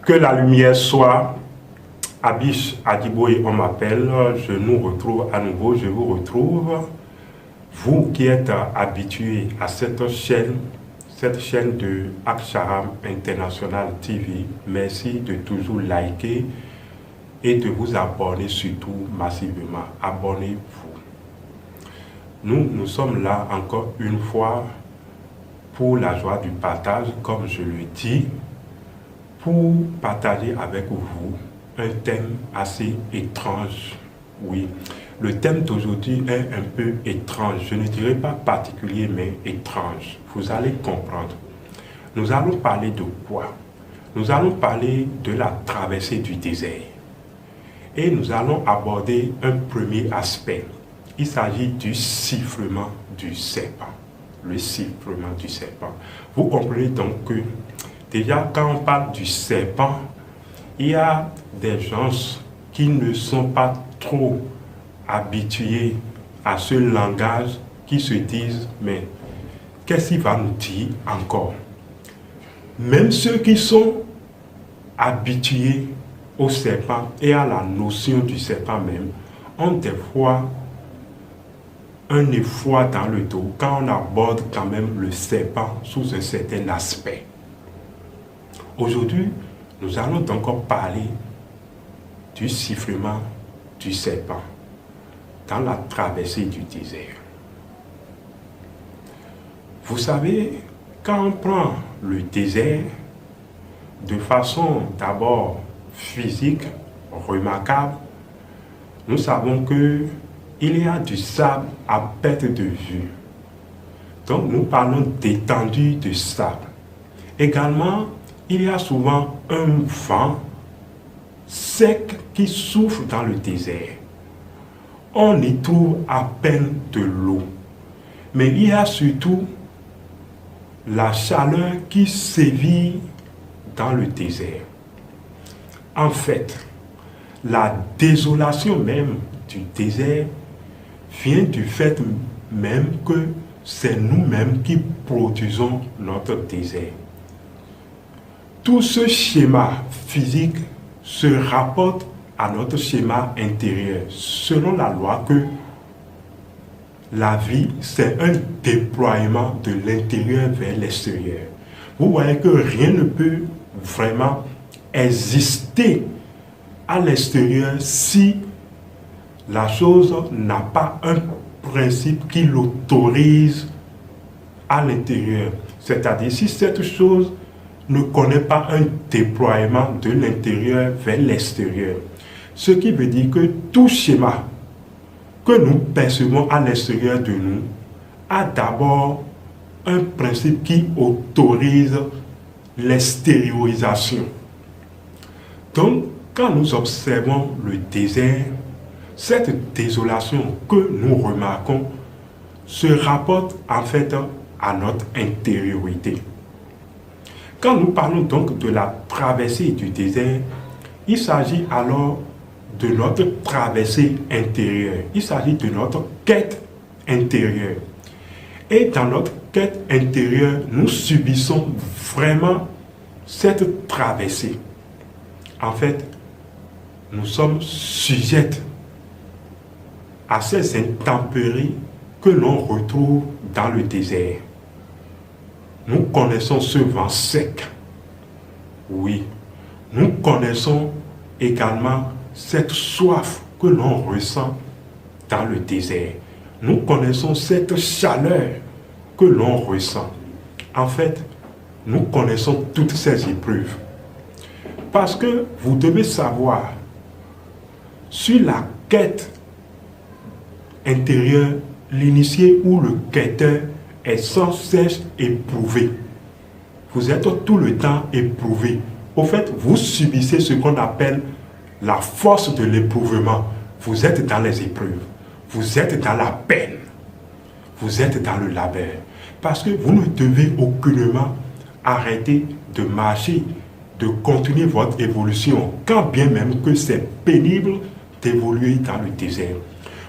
Que la lumière soit. Abish Adiboye, on m'appelle, je nous retrouve à nouveau, je vous retrouve. Vous qui êtes habitués à cette chaîne de Aksharam International TV, merci de toujours liker et de vous abonner surtout massivement. Abonnez-vous. Nous sommes là encore une fois pour la joie du partage, comme je le dis, pour partager avec vous un thème assez étrange. Oui, le thème d'aujourd'hui est un peu étrange. Je ne dirais pas particulier, mais étrange. Vous allez comprendre. Nous allons parler de quoi? Nous allons parler de la traversée du désert. Et nous allons aborder un premier aspect. Il s'agit du sifflement du serpent. Le sifflement du serpent. Vous comprenez donc que déjà quand on parle du serpent, il y a des gens qui ne sont pas trop habitués à ce langage, qui se disent, mais qu'est-ce qu'il va nous dire encore? Même ceux qui sont habitués au serpent et à la notion du serpent même, ont des fois un effroi dans le dos quand on aborde quand même le serpent sous un certain aspect. Aujourd'hui, nous allons donc parler du sifflement du serpent dans la traversée du désert. Vous savez, quand on prend le désert de façon d'abord physique, remarquable, nous savons qu'il y a du sable à perte de vue. Donc nous parlons d'étendue de sable. Également, il y a souvent un vent sec qui souffle dans le désert. On y trouve à peine de l'eau. Mais il y a surtout la chaleur qui sévit dans le désert. En fait, la désolation même du désert vient du fait même que c'est nous-mêmes qui produisons notre désert. Tout ce schéma physique se rapporte à notre schéma intérieur, selon la loi que la vie, c'est un déploiement de l'intérieur vers l'extérieur. Vous voyez que rien ne peut vraiment exister à l'extérieur si la chose n'a pas un principe qui l'autorise à l'intérieur. C'est-à-dire, si cette chose ne connaît pas un déploiement de l'intérieur vers l'extérieur. Ce qui veut dire que tout schéma que nous percevons à l'extérieur de nous a d'abord un principe qui autorise l'extériorisation. Donc, quand nous observons le désert, cette désolation que nous remarquons se rapporte en fait à notre intériorité. Quand nous parlons donc de la traversée du désert, il s'agit alors de notre traversée intérieure. Il s'agit de notre quête intérieure. Et dans notre quête intérieure, nous subissons vraiment cette traversée. En fait, nous sommes sujets à ces intempéries que l'on retrouve dans le désert. Nous connaissons ce vent sec. Oui. Nous connaissons également cette soif que l'on ressent dans le désert. Nous connaissons cette chaleur que l'on ressent. En fait, nous connaissons toutes ces épreuves. Parce que vous devez savoir, sur la quête intérieure, l'initié ou le quêteur est sans cesse éprouvé. Vous êtes tout le temps éprouvé. Au fait, vous subissez ce qu'on appelle la force de l'éprouvement. Vous êtes dans les épreuves. Vous êtes dans la peine. Vous êtes dans le labeur. Parce que vous ne devez aucunement arrêter de marcher, de continuer votre évolution, quand bien même que c'est pénible d'évoluer dans le désert.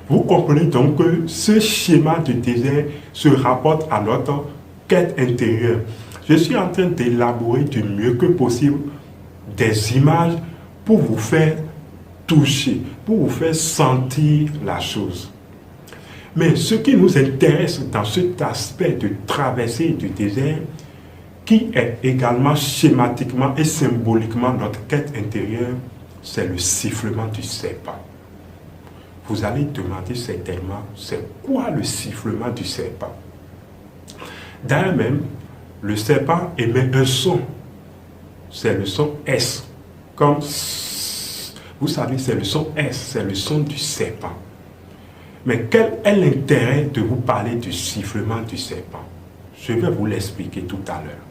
Vous comprenez donc que ce schéma du désert se rapporte à notre quête intérieure. Je suis en train d'élaborer du mieux que possible des images pour vous faire toucher, pour vous faire sentir la chose. Mais ce qui nous intéresse dans cet aspect de traversée du désert, qui est également schématiquement et symboliquement notre quête intérieure, c'est le sifflement du serpent. Vous allez demander certainement, c'est quoi le sifflement du serpent? D'ailleurs même, le serpent émet un son. C'est le son S. Comme, vous savez, c'est le son S, c'est le son du serpent. Mais quel est l'intérêt de vous parler du sifflement du serpent? Je vais vous l'expliquer tout à l'heure.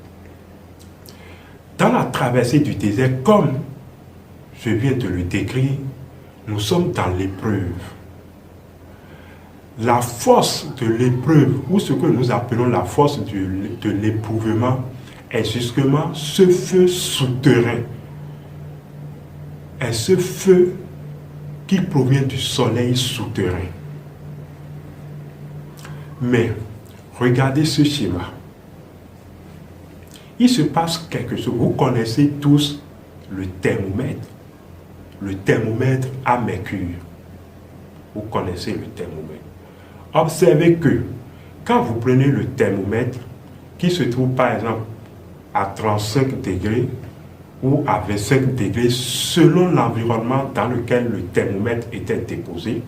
Dans la traversée du désert, comme je viens de le décrire, nous sommes dans l'épreuve. La force de l'épreuve, ou ce que nous appelons la force de l'éprouvement, est justement ce feu souterrain. Est ce feu qui provient du soleil souterrain. Mais, regardez ce schéma. Il se passe quelque chose. Vous connaissez tous le thermomètre. Le thermomètre à mercure. Vous connaissez le thermomètre. Observez que quand vous prenez le thermomètre qui se trouve par exemple à 35 degrés ou à 25 degrés selon l'environnement dans lequel le thermomètre était déposé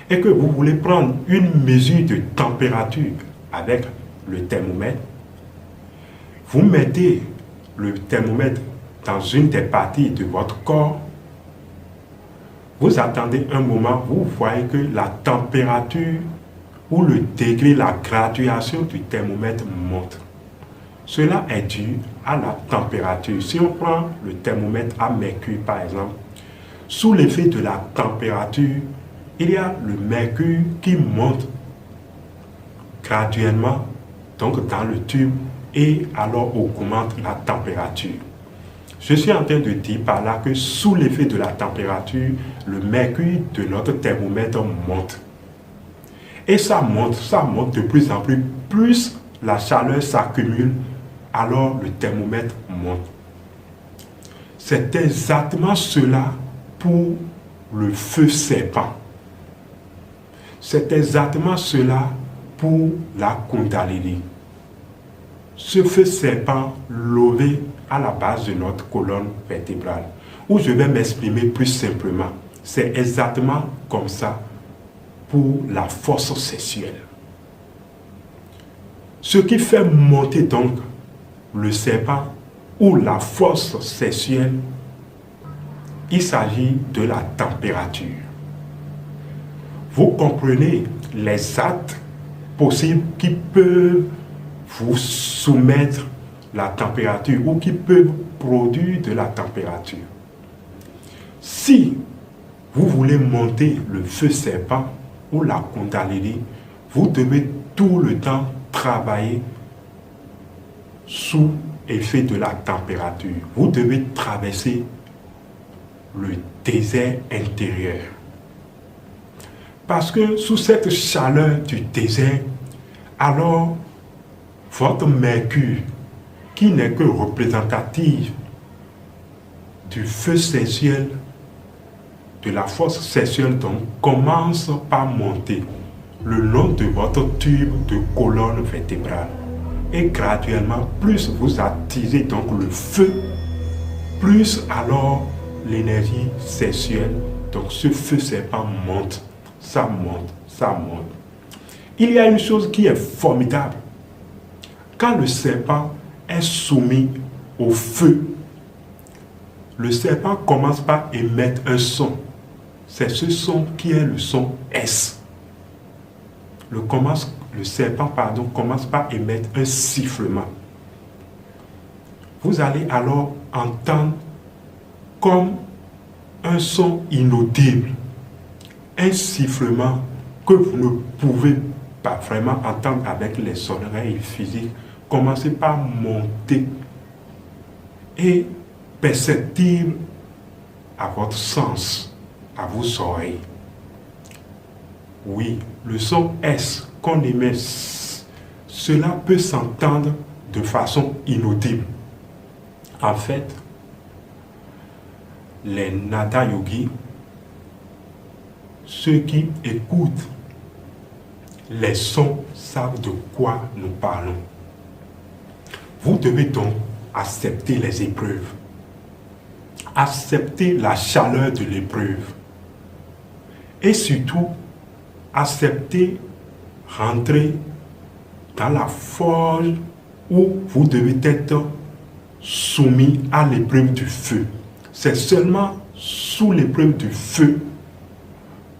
et que vous voulez prendre une mesure de température avec le thermomètre, vous mettez le thermomètre dans une des parties de votre corps, vous attendez un moment, vous voyez que la température ou le degré, la graduation du thermomètre monte. Cela est dû à la température. Si on prend le thermomètre à mercure par exemple, sous l'effet de la température, il y a le mercure qui monte graduellement donc dans le tube et alors augmente la température. Je suis en train de dire par là que sous l'effet de la température, le mercure de notre thermomètre monte. Et ça monte de plus en plus. Plus la chaleur s'accumule, alors le thermomètre monte. C'est exactement cela pour le feu serpent. C'est exactement cela pour la Kundalini. Ce feu serpent levé à la base de notre colonne vertébrale, où je vais m'exprimer plus simplement. C'est exactement comme ça pour la force sexuelle. Ce qui fait monter donc le serpent ou la force sexuelle, il s'agit de la température. Vous comprenez les actes possibles qui peuvent vous soumettre la température ou qui peuvent produire de la température. Si vous voulez monter le feu serpent ou la Kundalini, vous devez tout le temps travailler sous effet de la température. Vous devez traverser le désert intérieur. Parce que sous cette chaleur du désert, alors votre mercure, qui n'est que représentative du feu sexuel, de la force sexuelle, donc commence par monter le long de votre tube de colonne vertébrale. Et graduellement, plus vous attisez donc le feu, plus alors l'énergie sexuelle, donc ce feu serpent monte, ça monte, ça monte. Il y a une chose qui est formidable. Quand le serpent est soumis au feu, le serpent commence par émettre un son. C'est ce son qui est le son S. Le serpent commence par émettre un sifflement. Vous allez alors entendre comme un son inaudible, un sifflement que vous ne pouvez pas vraiment entendre avec les oreilles physiques, commencer par monter et perceptible à votre sens, à vos oreilles. Oui, le son S qu'on émet, cela peut s'entendre de façon inaudible. En fait, les Nada Yogis, ceux qui écoutent les sons savent de quoi nous parlons. Vous devez donc accepter les épreuves. Accepter la chaleur de l'épreuve. Et surtout, accepter rentrer dans la forge où vous devez être soumis à l'épreuve du feu. C'est seulement sous l'épreuve du feu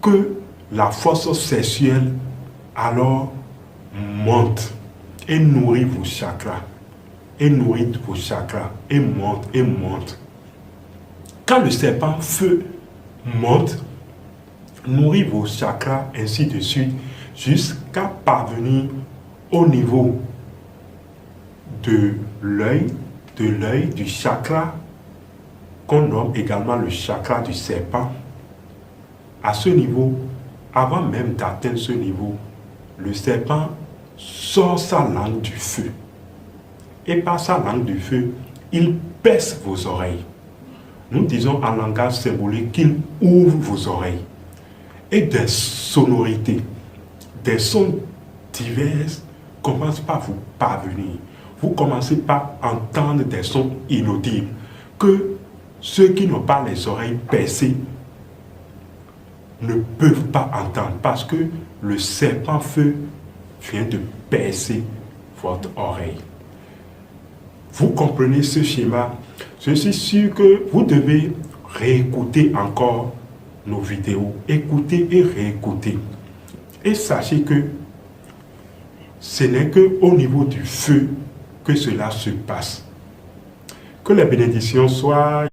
que la force sexuelle alors monte et nourrit vos chakras. Et nourrit vos chakras. Et monte et monte. Quand le serpent feu monte, nourrit vos chakras, ainsi de suite, jusqu'à parvenir au niveau de l'œil, du chakra, qu'on nomme également le chakra du serpent. À ce niveau, avant même d'atteindre ce niveau, le serpent sort sa langue du feu. Et par sa langue du feu, il perce vos oreilles. Nous disons en langage symbolique qu'il ouvre vos oreilles. Et des sonorités, des sons divers commencent par vous parvenir. Vous commencez par entendre des sons inaudibles que ceux qui n'ont pas les oreilles percées ne peuvent pas entendre parce que le serpent feu vient de percer votre oreille. Vous comprenez ce schéma? Je suis sûr que vous devez réécouter encore nos vidéos, écoutez et réécoutez. Et sachez que ce n'est qu'au niveau du feu que cela se passe. Que les bénédictions soient